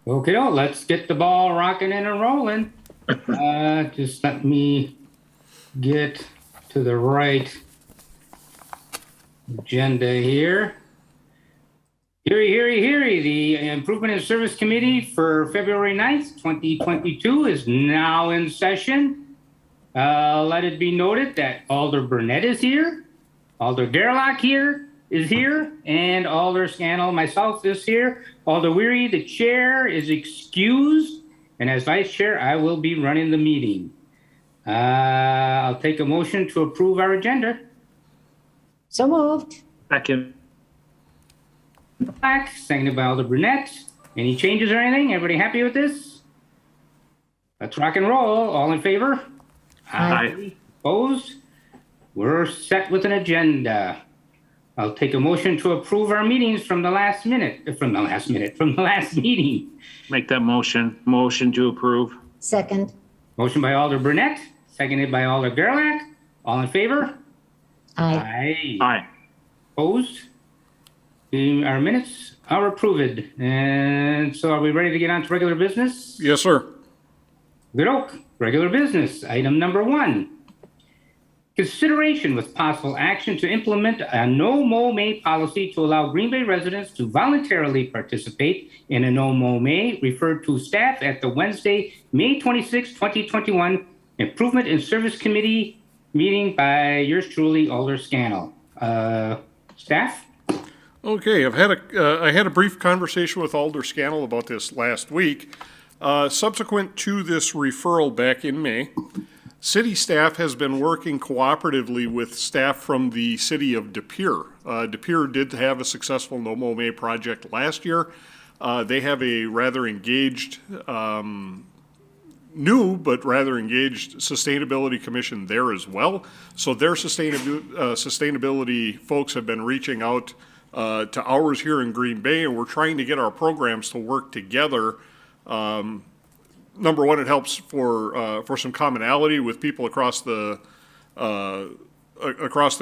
Okay, let's get the ball rocking and rolling. Just let me get to the right agenda here. Heary. The Improvement and Service Committee for February 9th, 2022 is now in session. Let it be noted that Alder Burnett is here, Alder Gerlach is here, and Alder Scannell, myself, is here. Alder Weary, the chair, is excused, and as vice chair, I will be running the meeting. I'll take a motion to approve our agenda. So moved. Second. Black, seconded by Alder Burnett. Any changes or anything? Everybody happy with this? Let's rock and roll. All in favor? Aye. Opposed? We're set with an agenda. I'll take a motion to approve our meetings from the last meeting. Make that motion. Motion to approve. Second. Motion by Alder Burnett, seconded by Alder Gerlach. All in favor? Aye. Aye. Opposed? Our minutes are approved. And so are we ready to get on to regular business? Yes, sir. Good. Regular business. Item number 1. Consideration with possible action to implement a no mow May policy to allow Green Bay residents to voluntarily participate in a no mow May, referred to staff at the Wednesday, May 26, 2021 Improvement and Service Committee meeting by yours truly, Alder Scannell. Staff? Okay, I had a brief conversation with Alder Scannell about this last week. Subsequent to this referral back in May, city staff has been working cooperatively with staff from the city of De Pere. De Pere did have a successful No Mow May project last year. They have a rather engaged, new but rather engaged sustainability commission there as well. So their sustainability folks have been reaching out to ours here in Green Bay, and we're trying to get our programs to work together. Number one, it helps for some commonality with people across the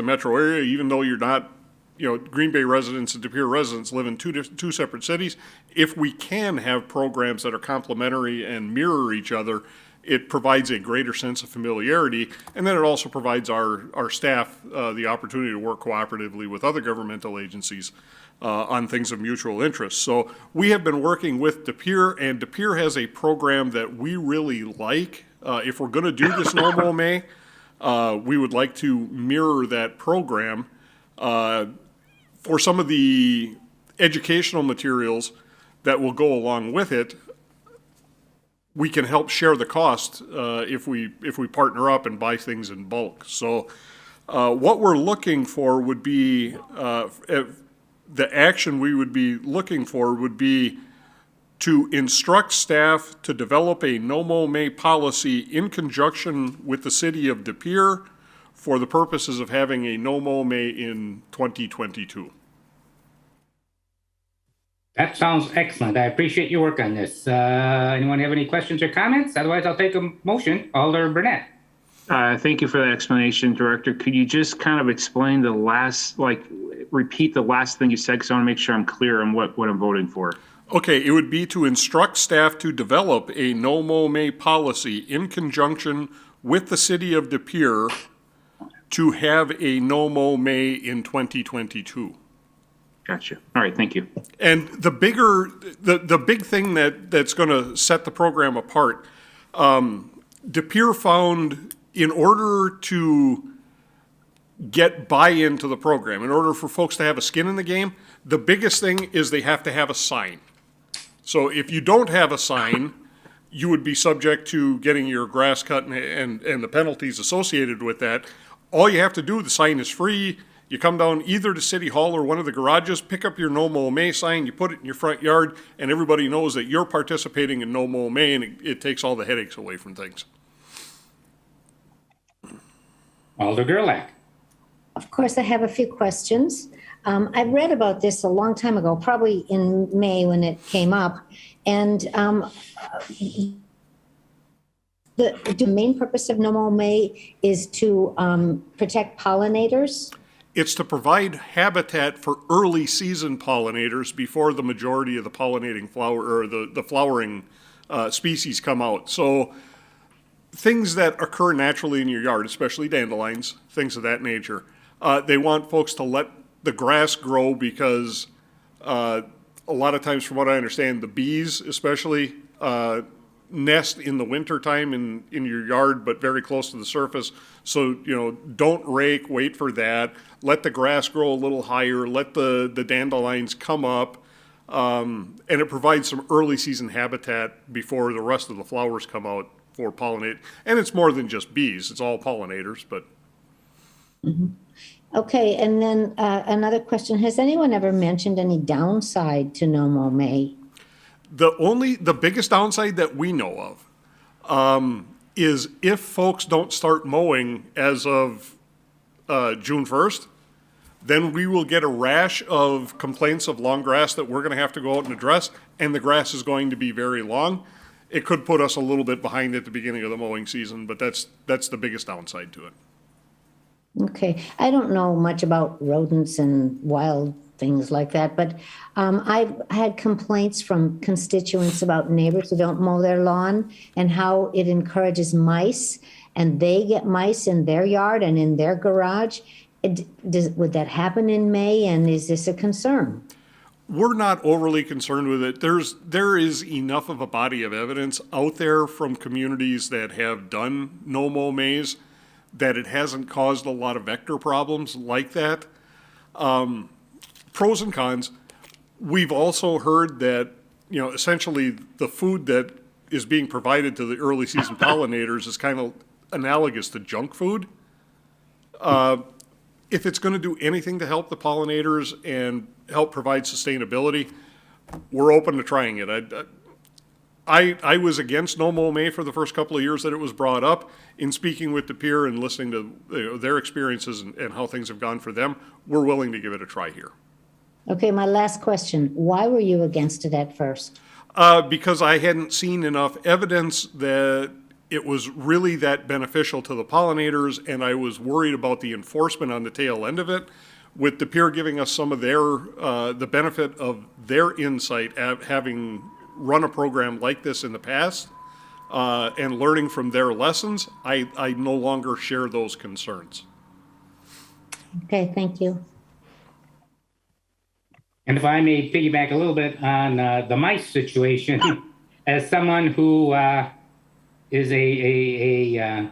metro area. Even though you're not, Green Bay residents and De Pere residents live in two separate cities. If we can have programs that are complementary and mirror each other, it provides a greater sense of familiarity, and then it also provides our staff the opportunity to work cooperatively with other governmental agencies on things of mutual interest. So we have been working with De Pere, and De Pere has a program that we really like. If we're going to do this No Mow May, we would like to mirror that program. For some of the educational materials that will go along with it, we can help share the cost if we partner up and buy things in bulk. So what we're looking for would be, the action we would be looking for would be to instruct staff to develop a No Mow May policy in conjunction with the city of De Pere for the purposes of having a No Mow May in 2022. That sounds excellent. I appreciate your work on this. Anyone have any questions or comments? Otherwise, I'll take a motion. Alder Burnett. Thank you for that explanation, Director. Could you just kind of explain repeat the last thing you said, because I want to make sure I'm clear on what I'm voting for. Okay, it would be to instruct staff to develop a No Mow May policy in conjunction with the city of De Pere to have a No Mow May in 2022. Gotcha. All right, thank you. And the big thing that's going to set the program apart, De Pere found in order to get buy-in to the program, in order for folks to have a skin in the game, the biggest thing is they have to have a sign. So if you don't have a sign, you would be subject to getting your grass cut and the penalties associated with that. All you have to do, the sign is free. You come down either to City Hall or one of the garages, pick up your No Mow May sign, you put it in your front yard, and everybody knows that you're participating in No Mow May, and it takes all the headaches away from things. Alder Gerlach. Of course, I have a few questions. I read about this a long time ago, probably in May when it came up. And the main purpose of No Mow May is to protect pollinators. It's to provide habitat for early season pollinators before the majority of the pollinating flower or the flowering species come out. So things that occur naturally in your yard, especially dandelions, things of that nature, they want folks to let the grass grow because a lot of times, from what I understand, the bees especially nest in the wintertime in your yard, but very close to the surface. So, don't rake, wait for that. Let the grass grow a little higher. Let the dandelions come up. And it provides some early season habitat before the rest of the flowers come out for pollinate. And it's more than just bees. It's all pollinators, but. Mm-hmm. Okay, and then another question. Has anyone ever mentioned any downside to no mow May? The biggest downside that we know of is if folks don't start mowing as of June 1st, then we will get a rash of complaints of long grass that we're going to have to go out and address, and the grass is going to be very long. It could put us a little bit behind at the beginning of the mowing season, but that's the biggest downside to it. Okay, I don't know much about rodents and wild things like that, but I've had complaints from constituents about neighbors who don't mow their lawn and how it encourages mice, and they get mice in their yard and in their garage. Would that happen in May, and is this a concern? We're not overly concerned with it. There is enough of a body of evidence out there from communities that have done no-mow Mays that it hasn't caused a lot of vector problems like that. Pros and cons. We've also heard that, essentially the food that is being provided to the early season pollinators is kind of analogous to junk food. If it's going to do anything to help the pollinators and help provide sustainability, we're open to trying it. I was against no-mow May for the first couple of years that it was brought up. In speaking with the peer and listening to their experiences and how things have gone for them, we're willing to give it a try here. Okay, my last question. Why were you against it at first? Because I hadn't seen enough evidence that it was really that beneficial to the pollinators, and I was worried about the enforcement on the tail end of it. With the peer giving us some of their, the benefit of their insight at having run a program like this in the past, and learning from their lessons, I no longer share those concerns. Okay, thank you. And if I may piggyback a little bit on the mice situation, as someone who is a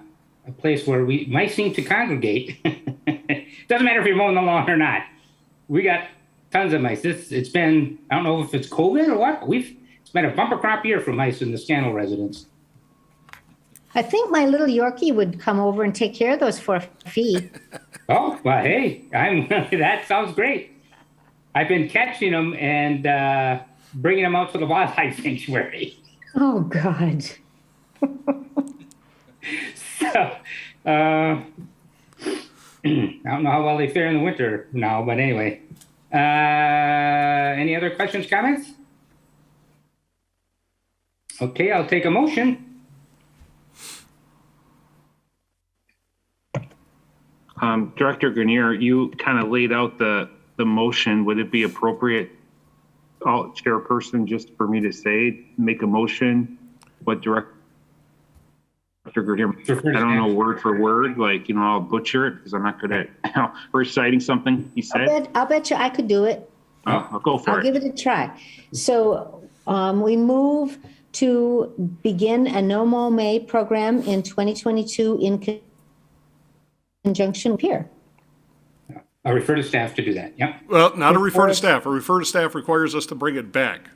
place where mice seem to congregate, doesn't matter if you're mowing the lawn or not. We got tons of mice. It's been, I don't know if it's COVID or what, it's been a bumper crop year for mice in the Scannell residence. I think my little Yorkie would come over and take care of those 4 feet. Oh, well, hey, that sounds great. I've been catching them and bringing them out to the wildlife sanctuary. Oh, God. So, I don't know how well they fare in the winter now, but anyway. Any other questions, comments? Okay, I'll take a motion. Director Grenier, you kind of laid out the motion. Would it be appropriate, chairperson, just for me to say, make a motion? What Director Grenier, I don't know word for word, I'll butcher it because I'm not good at reciting something he said. I'll bet you I could do it. I'll go for it. I'll give it a try. So we move to begin a No Mow May program in 2022 in conjunction with peer. I'll refer to staff to do that. Yep. Well, not a refer to staff. A refer to staff requires us to bring it back.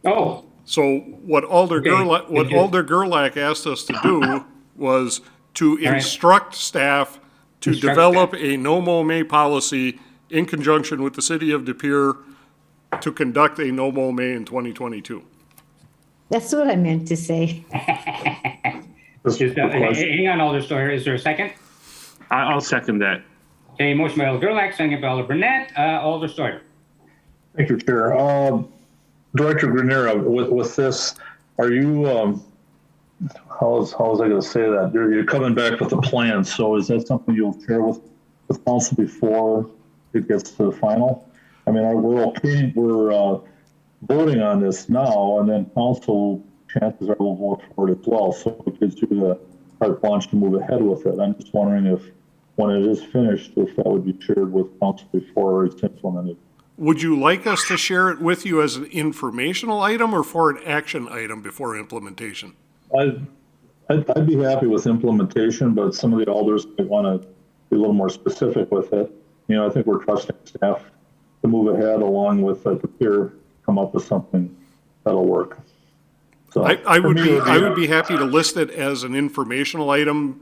Oh. So what Alder Gerlach asked us to do was to instruct staff to develop a no-mow May policy in conjunction with the city of De Pere to conduct a no-mow May in 2022. That's what I meant to say. Hang on, Alder Steuer. Is there a second? I'll second that. Okay, motion by Alder Gerlach, second by Alder Burnett. Alder Steuer. Thank you, Chair. Director Grenier, with this, are you, how was I going to say that? You're coming back with a plan, so is that something you'll share with council before it gets to the final. I mean, we're okay, we're voting on this now, and then council chances are will vote for it as well, so it gives you the carte blanche to move ahead with it. I'm just wondering if, when it is finished, if that would be shared with council before it's implemented. Would you like us to share it with you as an informational item or for an action item before implementation? I'd be happy with implementation, but some of the alders might want to be a little more specific with it. You know, I think we're trusting staff to move ahead along with the peer, come up with something that'll work. So I for would me, be, it I would be happy to list it as an informational item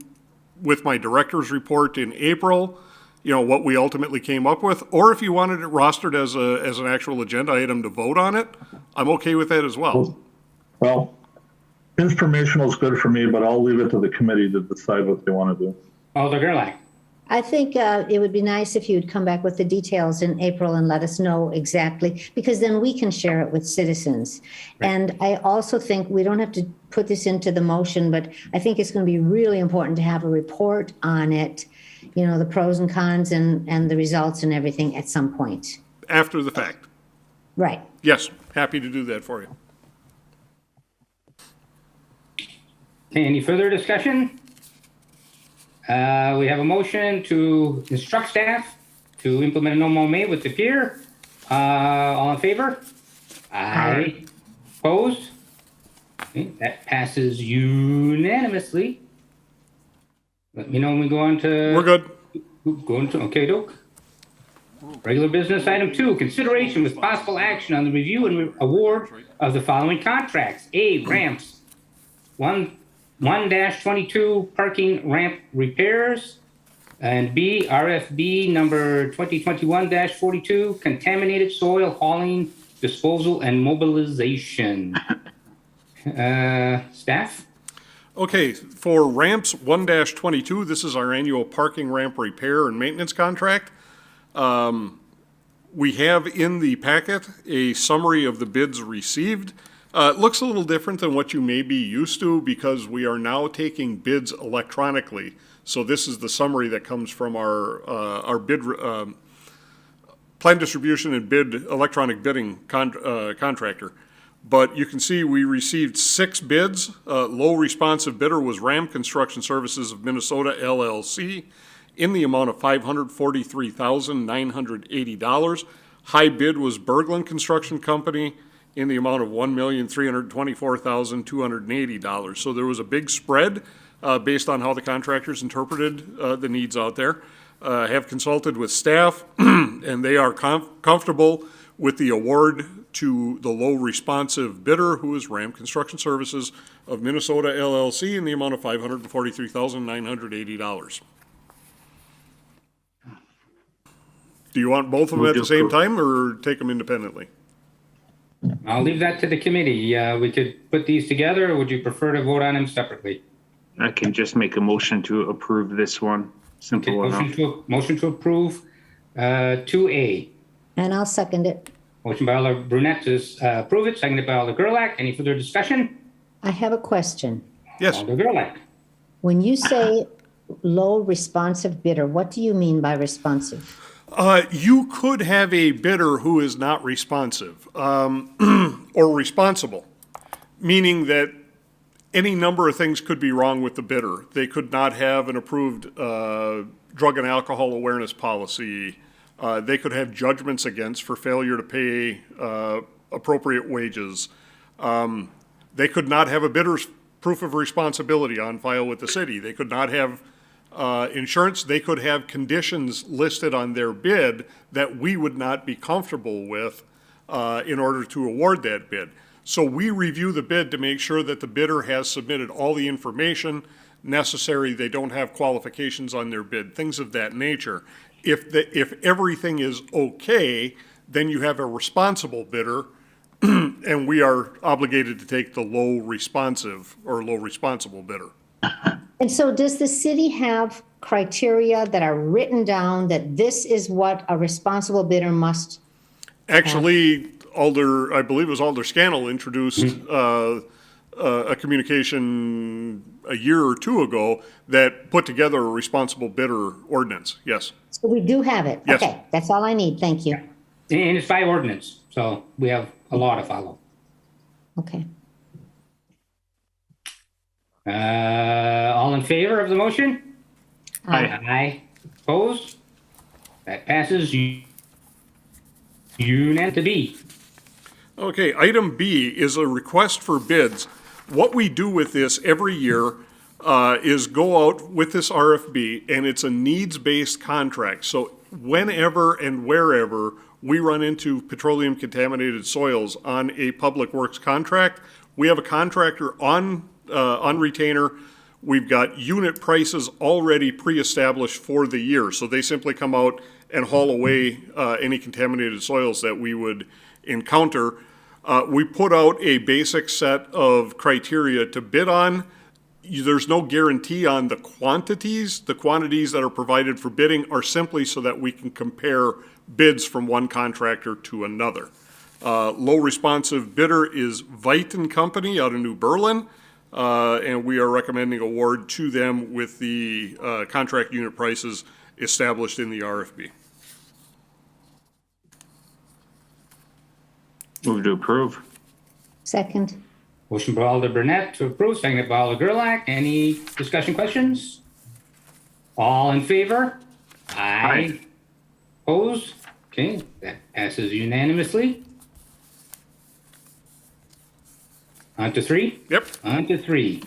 with my director's report in April, you know, what we ultimately came up with, or if you wanted it rostered as an actual agenda item to vote on it, I'm okay with that as well. Well, informational is good for me, but I'll leave it to the committee to decide what they want to do. Alder Gerlach. I think it would be nice if you'd come back with the details in April and let us know exactly, because then we can share it with citizens. And I also think we don't have to put this into the motion, but I think it's going to be really important to have a report on it, you know, the pros and cons and the results and everything at some point. After the fact. Right. Yes, happy to do that for you. Okay, any further discussion? We have a motion to instruct staff to implement a no mow May with the pier. All in favor? Aye. Opposed? Okay, that passes unanimously. Let me know when we go on to. We're good. Go into, okay, Doke. Regular business item 2, consideration with possible action on the review and award of the following contracts. A, ramps. 1-22 parking ramp repairs, and B, RFB number 2021-42, contaminated soil hauling, disposal, and mobilization. Staff? Okay, for ramps 1-22, this is our annual parking ramp repair and maintenance contract. We have in the packet a summary of the bids received. It looks a little different than what you may be used to because we are now taking bids electronically. So this is the summary that comes from our bid plan distribution and bid electronic bidding contractor. But you can see we received 6 bids. Low responsive bidder was Ram Construction Services of Minnesota, LLC, in the amount of $543,980. High bid was Berglund Construction Company in the amount of $1,324,280. So there was a big spread based on how the contractors interpreted the needs out there. Have consulted with staff, and they are comfortable with the award to the low responsive bidder, who is Ram Construction Services of Minnesota, LLC, in the amount of $543,980. Do you want both of them at the same time, or take them independently? I'll leave that to the committee. We could put these together, or would you prefer to vote on them separately? I can just make a motion to approve this one. Simple enough. Motion to approve 2A. And I'll second it. Motion by Alder Brunette to approve it, seconded by Alder Gerlach. Any further discussion? I have a question. Yes. Alder Gerlach. When you say low responsive bidder, what do you mean by responsive? You could have a bidder who is not responsive or responsible, meaning that any number of things could be wrong with the bidder. They could not have an approved drug and alcohol awareness policy. They could have judgments against for failure to pay appropriate wages. They could not have a bidder's proof of responsibility on file with the city. They could not have insurance. They could have conditions listed on their bid that we would not be comfortable with in order to award that bid. So we review the bid to make sure that the bidder has submitted all the information necessary. They don't have qualifications on their bid, things of that nature. If everything is okay, then you have a responsible bidder, and we are obligated to take the low responsive or low responsible bidder. And so does the city have criteria that are written down that this is what a responsible bidder must? Actually, I believe it was Alder Scannell introduced a communication a year or two ago that put together a responsible bidder ordinance. Yes. So we do have it. Yes. Okay, that's all I need. Thank you. And it's by ordinance, so we have a law to follow. Okay. All in favor of the motion? Aye. Aye. Opposed? That passes unanimously. Okay, item B is a request for bids. What we do with this every year is go out with this RFB, and it's a needs-based contract. So whenever and wherever we run into petroleum contaminated soils on a public works contract, we have a contractor on retainer. We've got unit prices already pre-established for the year. So they simply come out and haul away any contaminated soils that we would encounter. We put out a basic set of criteria to bid on. There's no guarantee on the quantities. The quantities that are provided for bidding are simply so that we can compare bids from one contractor to another. Low responsive bidder is Veit and Company out of New Berlin, and we are recommending award to them with the contract unit prices established in the RFB. Move to approve. Second. Motion by Alder Burnett to approve, seconded by Alder Gerlach. Any discussion questions? All in favor? Aye. Opposed? Okay, that passes unanimously. On to 3? Yep. On to 3.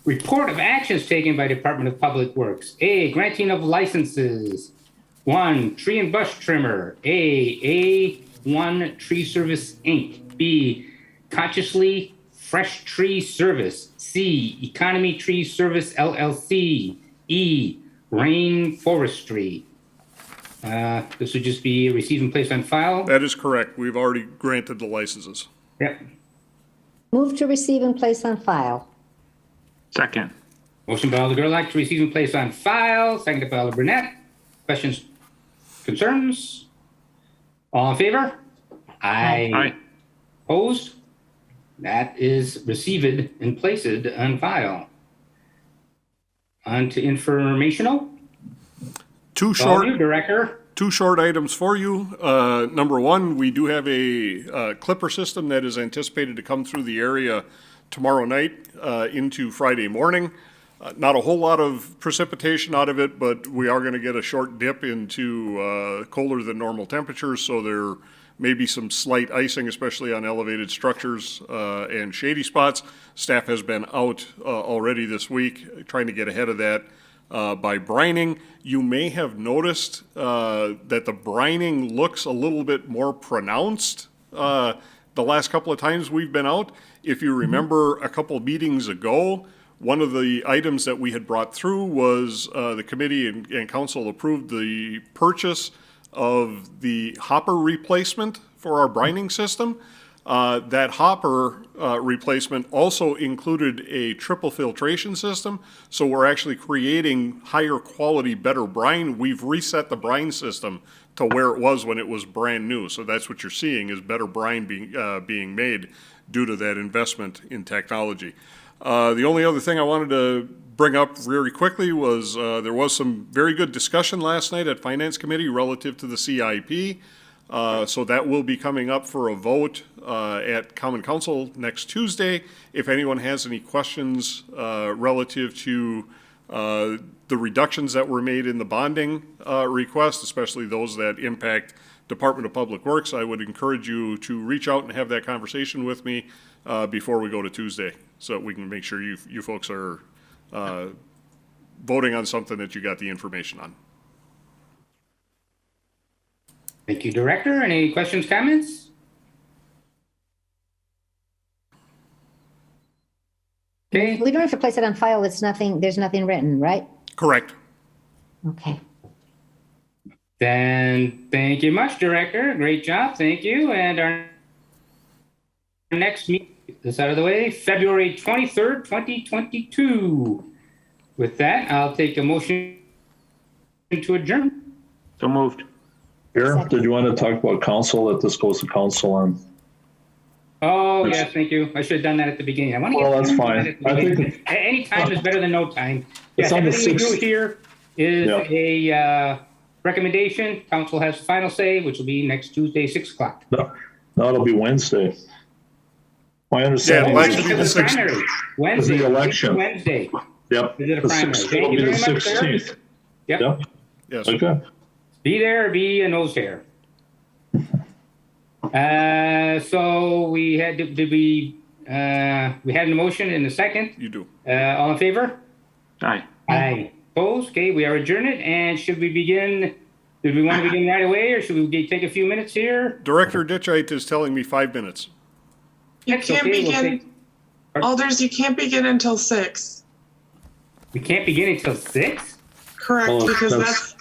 Report of actions taken by Department of Public Works. A, granting of licenses. 1, tree and bush trimmer. A1 Tree Service Inc. B, Consciously Fresh Tree Service. C, Economy Tree Service LLC. E, Rain Forestry. This would just be receive and place on file. That is correct. We've already granted the licenses. Yep. Move to receive and place on file. Second. Motion by Alder Gerlach to receive and place on file, seconded by Alder Burnett. Questions, concerns? All in favor? Aye. Aye. Opposed? That is received and placed on file. On to informational. Two All you, short Director. Two short items for you. Number one, we do have a clipper system that is anticipated to come through the area tomorrow night into Friday morning. Not a whole lot of precipitation out of it, but we are going to get a short dip into colder than normal temperatures, so there may be some slight icing, especially on elevated structures and shady spots. Staff has been out already this week trying to get ahead of that by brining. You may have noticed that the brining looks a little bit more pronounced the last couple of times we've been out. If you remember a couple meetings ago, one of the items that we had brought through was the committee and council approved the purchase of the hopper replacement for our brining system. That hopper replacement also included a triple filtration system, so we're actually creating higher quality, better brine. We've reset the brine system to where it was when it was brand new, so that's what you're seeing is better brine being made due to that investment in technology. The only other thing I wanted to bring up very quickly was there was some very good discussion last night at Finance Committee relative to the CIP. So that will be coming up for a vote at Common Council next Tuesday. If anyone has any questions relative to the reductions that were made in the bonding request, especially those that impact Department of Public Works, I would encourage you to reach out and have that conversation with me before we go to Tuesday, so that we can make sure you folks are voting on something that you got the information on. Thank you, Director. Any questions, comments? Okay. We don't have to place it on file. It's nothing, there's nothing written, right? Correct. Okay. Then, thank you much, Director. Great job. Thank you. And our next meeting, this out of the way, February 23rd, 2022. With that, I'll take a motion to adjourn. So moved. Here, did you want to talk about council, that this goes to council on? Oh, yes, thank you. I should have done that at the beginning. I want to Well, get. that's fine. I think Any time is better than no time. It's Yes, on the everything we do 6th. here is Yeah. a recommendation. Council has the final say, which will be next Tuesday, 6 o'clock. No, it'll be Wednesday. My understanding Yeah, is election be the Because of 6th. primary. Wednesday. the election. Wednesday. Yep. Is it a The primary? 6th, Thank it'll you be the very much, sir. 16th. Yep. Yep. Yes. Okay. Be there or be a nose hair. So we had, did we had a motion in a second. You do. All in favor? Aye. Aye. Opposed? Okay, we are adjourned. And should we begin, did we want to begin right away or should we take a few minutes here? Director Ditchite is telling me 5 minutes. You That's can't okay, we'll begin, take- Alders, you can't begin until 6. We can't begin until 6? Correct, Oh, because that's-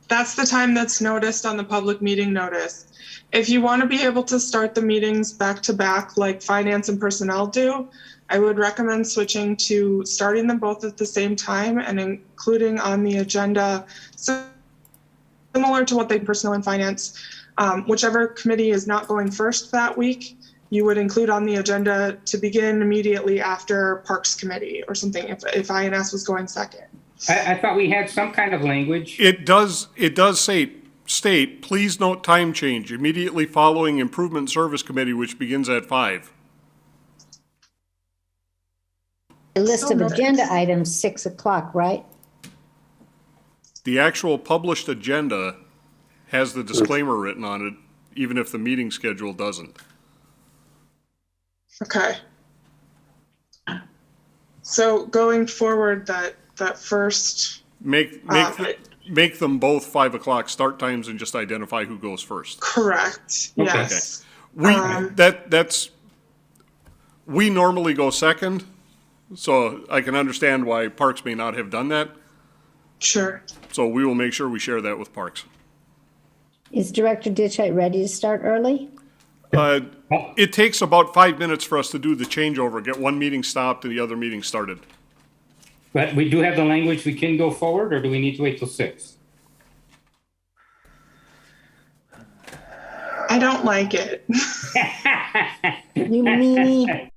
that's the time that's noticed on the public meeting notice. If you want to be able to start the meetings back to back like finance and personnel do, I would recommend switching to starting them both at the same time and including on the agenda similar to what they personnel and finance. Whichever committee is not going first that week, you would include on the agenda to begin immediately after Parks Committee or something if INS was going second. I thought we had some kind of language. It does state, please note time change immediately following Improvement Service Committee, which begins at 5. The list of So agenda items, 6 o'clock, right? The actual published agenda has the disclaimer written on it, even if the meeting schedule doesn't. Okay. So going forward, that first, Make them both 5 o'clock start times and just identify who goes first. correct, yes. We normally go second, so I can understand why Parks may not have done that. Sure. So we will make sure we share that with Parks. Is Director Ditchite ready to start early? It takes about 5 minutes for us to do the changeover, get one meeting stopped and the other meeting started. But we do have the language, we can go forward, or do we need to wait till 6? I don't like it. You meanie.